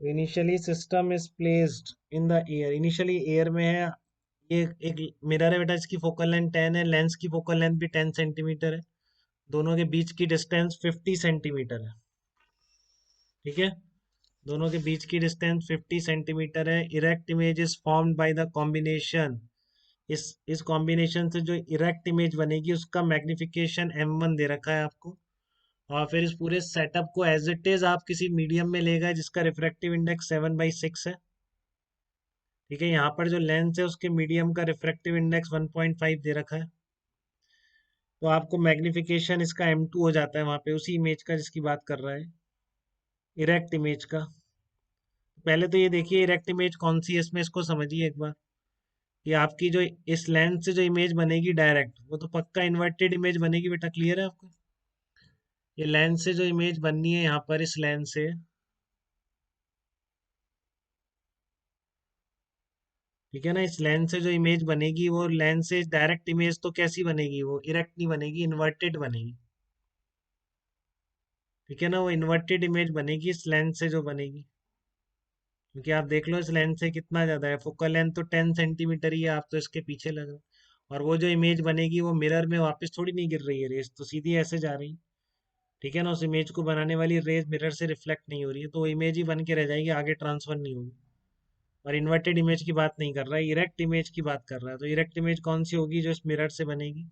Initially system is placed in the air, initially air में है। ये एक मिरर है बेटा, इसकी फोकल लेंथ 10 है, लेंस की फोकल लेंथ भी 10 सेंटीमीटर है। दोनों के बीच की डिस्टेंस 50 सेंटीमीटर है। ठीक है, दोनों के बीच की डिस्टेंस 50 सेंटीमीटर है। Erect image is formed by the combination, इस कॉम्बिनेशन से जो इरेक्ट इमेज बनेगी उसका मैग्निफिकेशन m1 दे रखा है आपको। और फिर इस पूरे सेटअप को एज इट इज आप किसी मीडियम में ले गए जिसका रिफ्रैक्टिव इंडेक्स 7/6 है। ठीक है, यहाँ पर जो लेंस है उसके मीडियम का रिफ्रैक्टिव इंडेक्स 1.5 दे रखा है। तो आपको मैग्निफिकेशन इसका m2 हो जाता है वहां पे, उसी इमेज का जिसकी बात कर रहा है, इरेक्ट इमेज का। पहले तो ये देखिए इरेक्ट इमेज कौन सी है इसमें, इसको समझिए एक बार। ये आपकी जो इस लेंस से जो इमेज बनेगी डायरेक्ट, वो तो पक्का इन्वर्टेड इमेज बनेगी बेटा, क्लियर है आपको। ये लेंस से जो इमेज बननी है यहाँ पर, इस लेंस से, ठीक है ना, इस लेंस से जो इमेज बनेगी वो लेंस से डायरेक्ट इमेज तो कैसी बनेगी, वो इरेक्ट नहीं बनेगी, इन्वर्टेड बनेगी। ठीक है ना, वो इन्वर्टेड इमेज बनेगी इस लेंस से जो बनेगी। क्योंकि आप देख लो इस लेंस से कितना ज्यादा है, फोकल लेंथ तो 10 सेंटीमीटर ही है, आप तो इसके पीछे लग रहे हो। और वो जो इमेज बनेगी वो मिरर में वापस थोड़ी नहीं गिर रही है रेस, तो सीधी ऐसे जा रही। ठीक है ना, उस इमेज को बनाने वाली रेज मिरर से रिफ्लेक्ट नहीं हो रही है, तो वो इमेज ही बन के रह जाएगी, आगे ट्रांसफर नहीं होगी। और इन्वर्टेड इमेज की बात नहीं कर रहा है, इरेक्ट इमेज की बात कर रहा है। तो इरेक्ट इमेज कौन सी होगी, जो इस मिरर से बनेगी।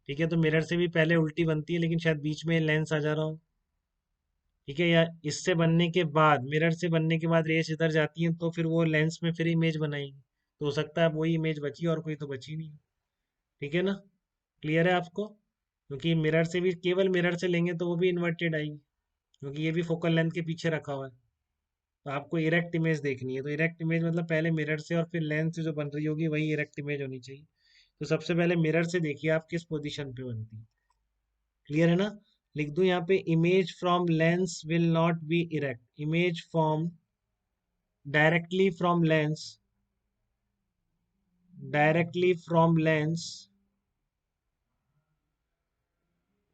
ठीक है, तो मिरर से भी पहले उल्टी बनती है, लेकिन शायद बीच में लेंस आ जा रहा हो। ठीक है, या इससे बनने के बाद, मिरर से बनने के बाद रेस इधर जाती है, तो फिर वो लेंस में फिर इमेज बनाएगी। तो हो सकता है अब वही इमेज बची और कोई तो बची नहीं। ठीक है ना, क्लियर है आपको। क्योंकि मिरर से भी, केवल मिरर से लेंगे तो वो भी इन्वर्टेड आएगी, क्योंकि ये भी फोकल लेंथ के पीछे रखा हुआ है। तो आपको इरेक्ट इमेज देखनी है, तो इरेक्ट इमेज मतलब पहले मिरर से और फिर लेंस से जो बन रही होगी वही इरेक्ट इमेज होनी चाहिए। तो सबसे पहले मिरर से देखिए आप किस पोजीशन पे बनती है। क्लियर है ना। लिख दूं यहाँ पे, image from lens will not be erect, image from directly from lens, directly from lens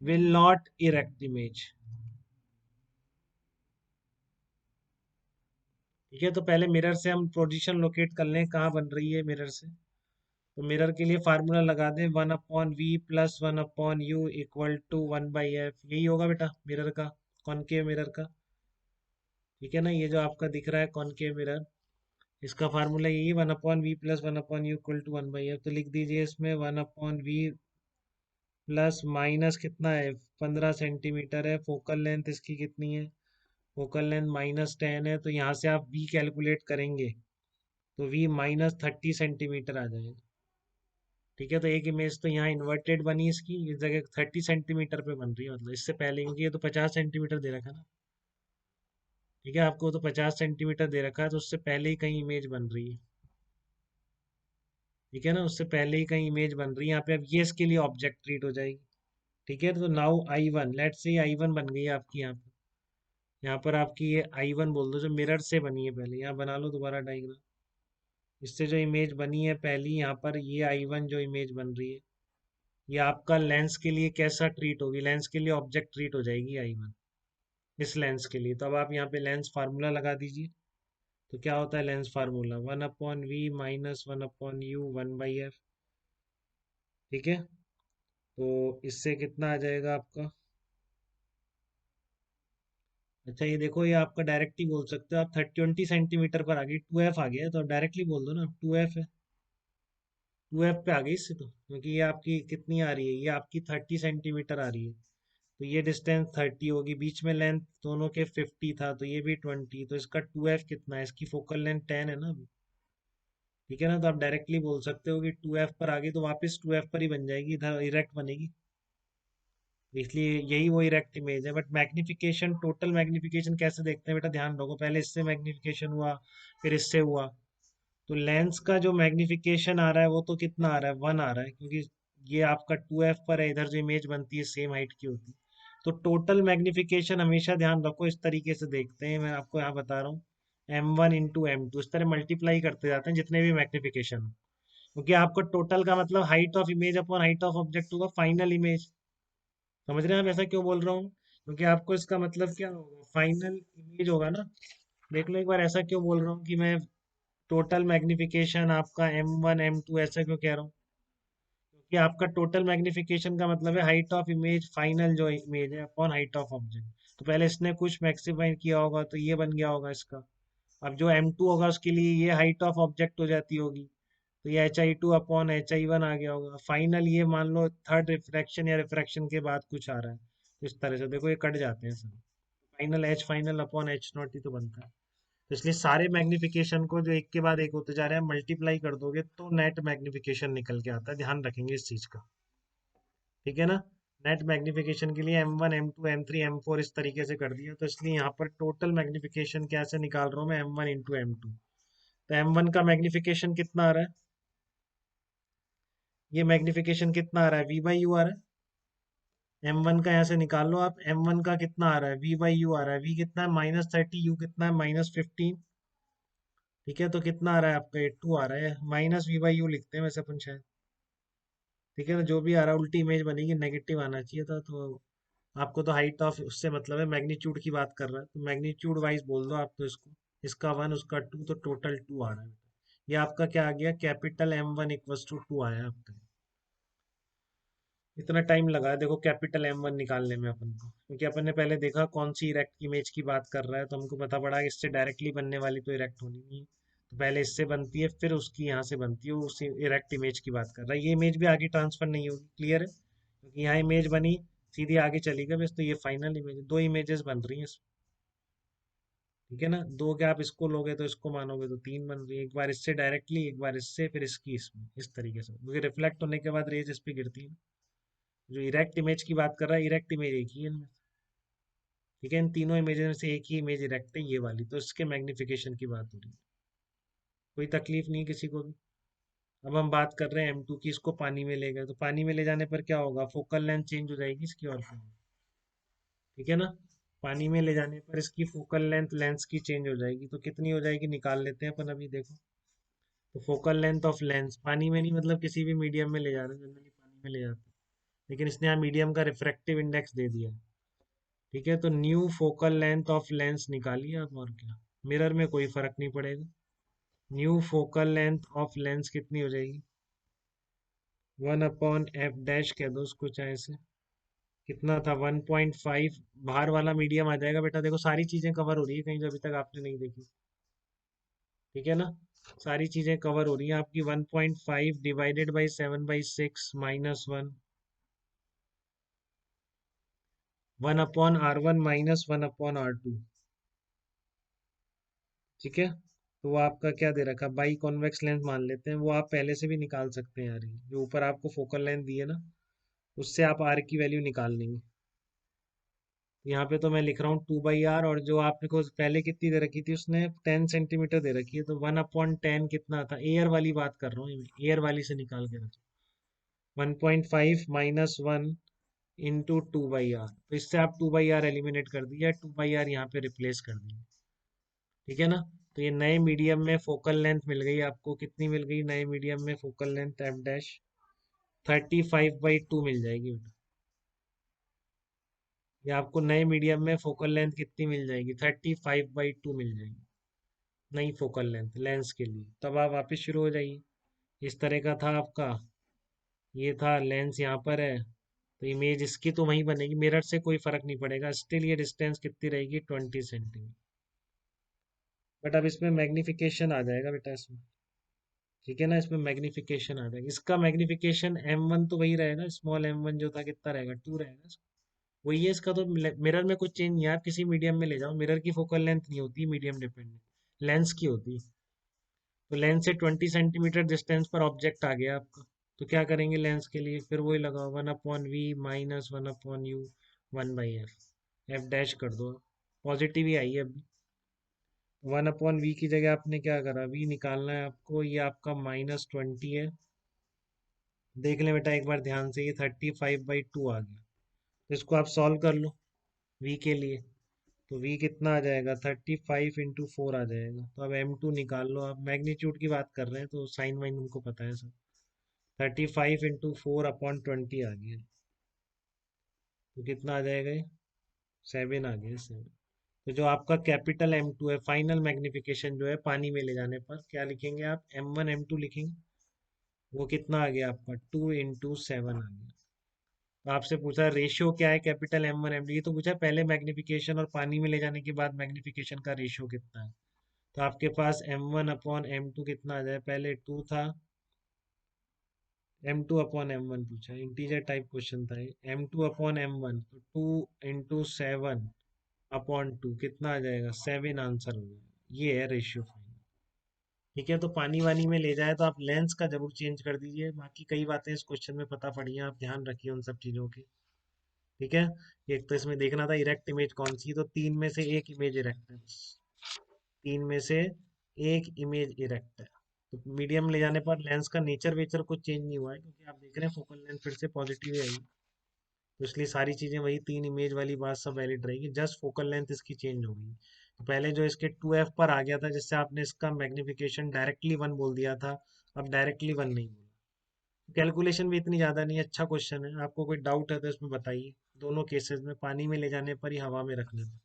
will not erect image. ठीक है, तो पहले मिरर से हम पोजीशन लोकेट कर लें कहाँ बन रही है मिरर से। तो मिरर के लिए फार्मूला लगा दें, 1/v+1/u इक्वल टू 1/f, यही होगा बेटा मिरर का, कॉनकेव मिरर का। ठीक है ना, ये जो आपका दिख रहा है कॉनकेव मिरर, इसका फार्मूला यही, 1/v+1/u इक्वल टू 1/f। तो लिख दीजिए इसमें 1/v प्लस माइनस कितना है, 15 सेंटीमीटर है। फोकल लेंथ इसकी कितनी है, फोकल लेंथ -10 है, तो यहाँ से आप v कैलकुलेट करेंगे तो v -30 सेंटीमीटर आ जाएगा। ठीक है, तो एक इमेज तो यहाँ इन्वर्टेड बनी इसकी, इस जगह 30 सेंटीमीटर पे बन रही है, मतलब इससे पहले, क्योंकि ये तो 50 सेंटीमीटर दे रखा है ना। ठीक है, आपको तो 50 सेंटीमीटर दे रखा है, तो उससे पहले ही कहीं इमेज बन रही है। ठीक है ना, उससे पहले ही कहीं इमेज बन रही है यहाँ पे, अब ये इसके लिए ऑब्जेक्ट ट्रीट हो जाएगी। ठीक है, तो नाउ I1, लेट से I1 बन गई है आपकी यहाँ पे। यहाँ पर आपकी ये I1 बोल दो, जो मिरर से बनी है पहले, यहाँ बना लो दोबारा डायग्राम। इससे जो इमेज बनी है पहली, यहाँ पर ये I1 जो इमेज बन रही है, ये आपका लेंस के लिए कैसा ट्रीट होगी, लेंस के लिए ऑब्जेक्ट ट्रीट हो जाएगी I1, इस लेंस के लिए। तो अब आप यहाँ पे लेंस फार्मूला लगा दीजिए। तो क्या होता है लेंस फार्मूला, 1/v-1/u 1/f। ठीक है, तो इससे कितना आ जाएगा आपका। अच्छा ये देखो, ये आपका डायरेक्टली बोल सकते हो आप, 20 सेंटीमीटर पर आ गई, 2f आ गया है, तो आप डायरेक्टली बोल दो ना 2f है। 2f पे आ गई इससे, तो क्योंकि ये आपकी कितनी आ रही है, ये आपकी 30 सेंटीमीटर आ रही है। तो ये डिस्टेंस 30 होगी, बीच में लेंथ दोनों के 50 था, तो ये भी 20, तो इसका 2f कितना है, इसकी फोकल लेंथ 10 है ना अभी। ठीक है ना, तो आप डायरेक्टली बोल सकते हो कि 2f पर आ गई, तो वापस 2f पर ही बन जाएगी, इधर इरेक्ट बनेगी। इसलिए यही वो इरेक्ट इमेज है। बट मैग्निफिकेशन, टोटल मैग्निफिकेशन कैसे देखते हैं बेटा, ध्यान रखो, पहले इससे मैग्निफिकेशन हुआ, फिर इससे हुआ। तो लेंस का जो मैग्निफिकेशन आ रहा है वो तो कितना आ रहा है, 1 आ रहा है, क्योंकि ये आपका 2f पर है, इधर जो इमेज बनती है सेम हाइट की होती है। तो टोटल मैग्निफिकेशन हमेशा ध्यान रखो इस तरीके से देखते हैं, मैं आपको यहाँ बता रहा हूँ, m1 × m2, इस तरह मल्टीप्लाई करते जाते हैं जितने भी मैग्निफिकेशन हो। क्योंकि आपको टोटल का मतलब height of image upon height of object होगा, फाइनल इमेज। समझ रहे हैं आप ऐसा क्यों बोल रहा हूँ, क्योंकि आपको इसका मतलब क्या होगा, फाइनल इमेज होगा ना। देख लो एक बार, ऐसा क्यों बोल रहा हूँ कि मैं टोटल मैग्निफिकेशन आपका M1 M2 ऐसा क्यों कह रहा हूँ? कि आपका टोटल मैग्निफिकेशन का मतलब है हाइट ऑफ इमेज, फाइनल जो इमेज है अपॉन हाइट ऑफ ऑब्जेक्ट। तो पहले इसने कुछ मैक्सिफाई किया होगा तो ये बन गया होगा इसका। अब जो M2 होगा उसके लिए ये हाइट ऑफ ऑब्जेक्ट हो जाती होगी, तो ये HI2 अपॉन HI1 आ गया होगा। फाइनल ये मान लो थर्ड रिफ्रैक्शन या रिफ्रैक्शन के बाद कुछ आ रहा है, तो इस तरह से देखो ये कट जाते हैं सब। Final H final upon H0 ही तो बनता है। तो इसलिए सारे मैग्निफिकेशन को जो एक के बाद एक होते जा रहे हैं मल्टीप्लाई कर दोगे तो नेट मैग्निफिकेशन निकल के आता है, ध्यान रखेंगे इस चीज का। ठीक है ना? नेट मैग्निफिकेशन के लिए M1 M2 M3 M4 इस तरीके से कर दिया, तो इसलिए यहाँ पर टोटल मैग्निफिकेशन कैसे निकाल रहा हूँ मैं, M1 इंटू M2। तो M1 का मैग्निफिकेशन कितना आ रहा है? ये मैग्निफिकेशन कितना आ रहा है? V बाई यू आ रहा है। M1 का यहाँ से निकाल लो आप, M1 का कितना आ रहा है? V बाई यू आ रहा है। V कितना है? -30, U कितना है? -15। ठीक है, तो कितना आ रहा है आपका? 2 आ रहा है। माइनस V बाई यू लिखते हैं वैसे अपन शायद। ठीक है ना? जो भी आ रहा है उल्टी इमेज बनेगी, नेगेटिव आना चाहिए था। तो आपको तो हाइट ऑफ उससे मतलब है, मैग्नीट्यूड की बात कर रहा है तो मैग्नीट्यूड वाइज बोल दो आप तो इसको। इसका 1 उसका 2, तो टोटल 2 आ रहा है। ये आपका क्या आ गया? कैपिटल M1 इक्वल्स टू 2 आया आपका। इतना टाइम लगा है देखो कैपिटल M1 निकालने में अपन को, क्योंकि अपन ने पहले देखा कौन सी इरेक्ट इमेज की बात कर रहा है, तो हमको पता पड़ा कि इससे डायरेक्टली बनने वाली तो इरेक्ट होनी नहीं है। तो पहले इससे बनती है, फिर उसकी यहाँ से बनती है, वो उसी इरेक्ट इमेज की बात कर रहा है। ये इमेज भी आगे ट्रांसफर नहीं होगी, क्लियर है? क्योंकि यहाँ इमेज बनी, सीधी आगे चली गई बस, तो ये फाइनल इमेज, दो इमेजेस बन रही हैं इसमें। ठीक है ना? दो क्या, आप इसको लोगे तो इसको मानोगे तो तीन बन रही है, एक बार इससे डायरेक्टली, एक बार इससे, फिर इसकी इसमें, इस तरीके से, क्योंकि रिफ्लेक्ट होने के बाद रेज इस पे गिरती है। जो इरेक्ट इमेज की बात कर रहा है, इरेक्ट इमेज एक ही है इनमें। ठीक है, इन तीनों इमेज में से एक ही इमेज इरेक्ट है, ये वाली, तो इसके मैग्निफिकेशन की बात हो रही है। कोई तकलीफ नहीं किसी को भी। अब हम बात कर रहे हैं M2 की, इसको पानी में ले गए तो पानी में ले जाने पर क्या होगा? फोकल लेंथ चेंज हो जाएगी इसकी, और क्या होगा? ठीक है ना? पानी में ले जाने पर इसकी फोकल लेंथ लेंस की चेंज हो जाएगी, तो कितनी हो जाएगी निकाल लेते हैं अपन अभी, देखो। तो फोकल लेंथ ऑफ लेंस, पानी में नहीं मतलब किसी भी मीडियम में ले जा रहे हैं, जनरली पानी में ले जाते हैं, लेकिन इसने यहाँ मीडियम का रिफ्रैक्टिव इंडेक्स दे दिया है। ठीक है, तो new focal length of lens निकालिए आप, और क्या। मिरर में कोई फर्क नहीं पड़ेगा। New focal length of lens कितनी हो जाएगी? 1/f डैश कह दो उसको चाहे से। कितना था? 1.5। बाहर वाला मीडियम आ जाएगा बेटा, देखो सारी चीजें कवर हो रही है कहीं जो अभी तक आपने नहीं देखी। ठीक है ना? सारी चीजें कवर हो रही हैं आपकी। 1.5 डिवाइडेड बाई 7/6 -1, 1/R1 -1/R2। ठीक है, तो वो आपका क्या दे रखा? बाई कॉन्वेक्स लेंस मान लेते हैं, वो आप पहले से भी निकाल सकते हैं यार, ये जो ऊपर आपको फोकल लेंथ दी है ना, उससे आप आर की वैल्यू निकाल लेंगे। यहाँ पे तो मैं लिख रहा हूँ 2/R, और जो आपने को पहले कितनी दे रखी थी उसने, 10 सेंटीमीटर दे रखी है, तो 1/10 कितना था? एयर वाली बात कर रहा हूँ, एयर वाली से निकाल के रखो। 1.5 -1 इंटू 2/R, तो इससे आप 2/R एलिमिनेट कर दिया, 2/R यहाँ पे रिप्लेस कर दिया। ठीक है ना? तो ये नए मीडियम में फोकल लेंथ मिल गई आपको, कितनी मिल गई नए मीडियम में फोकल लेंथ? f डैश 35/2 मिल जाएगी बेटा। ये आपको नए मीडियम में फोकल लेंथ कितनी मिल जाएगी? 35/2 मिल जाएगी, नई फोकल लेंथ लेंस के लिए। तब आप वापस शुरू हो जाइए। इस तरह का था आपका, ये था लेंस यहाँ पर है, तो इमेज इसकी तो वहीं बनेगी, मिरर से कोई फर्क नहीं पड़ेगा, स्टिल ये डिस्टेंस कितनी रहेगी? 20 सेंटीमीटर। बट अब इसमें मैग्निफिकेशन आ जाएगा बेटा इसमें। ठीक है ना? इसमें मैग्निफिकेशन आ जाएगा, इसका मैग्निफिकेशन M1 तो वही रहेगा, स्मॉल M1 जो था कितना रहेगा? 2 रहेगा। वही है इसका, तो मिरर में कुछ चेंज नहीं है, आप किसी मीडियम में ले जाओ, मिरर की फोकल लेंथ नहीं होती मीडियम डिपेंडेंट, लेंस की होती है। तो लेंस से 20 सेंटीमीटर डिस्टेंस पर ऑब्जेक्ट आ गया आपका, तो क्या करेंगे लेंस के लिए? फिर वही लगाओ, 1/V -1/U 1/f, f dash कर दो। पॉजिटिव ही आई है अभी। 1/V की जगह आपने क्या करा? V निकालना है आपको, ये आपका -20 है। देख ले बेटा एक बार ध्यान से, ये 35/2 आ गया, तो इसको आप सॉल्व कर लो V के लिए। तो V कितना आ जाएगा? 35 × 4 आ जाएगा। तो अब M2 निकाल लो आप, मैग्नीट्यूड की बात कर रहे हैं तो साइन वाइन उनको पता है सब। 35 × 4/20 आ गया, तो कितना आ जाएगा ये? 7 आ गया, 7। तो तो जो आपका कैपिटल M2 है, फाइनल मैग्निफिकेशन जो है पानी में ले जाने पर क्या लिखेंगे आप? M1 M2 लिखेंगे। वो कितना आ गया आपका? 2 × 7 आ गया। तो आपसे पूछा रेशियो क्या है कैपिटल M1 M2, ये तो पूछा पहले मैग्निफिकेशन और पानी में ले जाने के बाद मैग्निफिकेशन का रेशियो कितना है। तो आपके पास M1/M2 कितना आ जाए? पहले 2 था, M2/M1 पूछा, इंटीजर टाइप क्वेश्चन था ये। M2/M1 तो 2 × 7/2 कितना आ जाएगा? 7 आंसर हो जाएगा। ये है रेशियो फाइनल। ठीक है, तो पानी वानी में ले जाए तो आप लेंस का जरूर चेंज कर दीजिए। बाकी कई बातें इस क्वेश्चन में पता पड़ी हैं, आप ध्यान रखिए उन सब चीज़ों की। ठीक है। एक तो इसमें देखना था इरेक्ट इमेज कौन सी, तो तीन में से एक इमेज इरेक्ट है बस। तीन में से एक इमेज इरेक्ट है। तो मीडियम ले जाने पर लेंस का नेचर वेचर कुछ चेंज नहीं हुआ है, क्योंकि आप देख रहे हैं फोकल लेंथ फिर से पॉजिटिव ही आई। तो इसलिए सारी चीजें वही तीन इमेज वाली बात सब वैलिड रहेगी, जस्ट फोकल लेंथ इसकी चेंज हो गई। तो पहले जो इसके 2f पर आ गया था, जिससे आपने इसका मैग्निफिकेशन डायरेक्टली 1 बोल दिया था, अब डायरेक्टली 1 नहीं बोला। कैलकुलेशन भी इतनी ज़्यादा नहीं है, अच्छा क्वेश्चन है। आपको कोई डाउट है तो इसमें बताइए, दोनों केसेस में पानी में ले जाने पर ही हवा में रखने पर।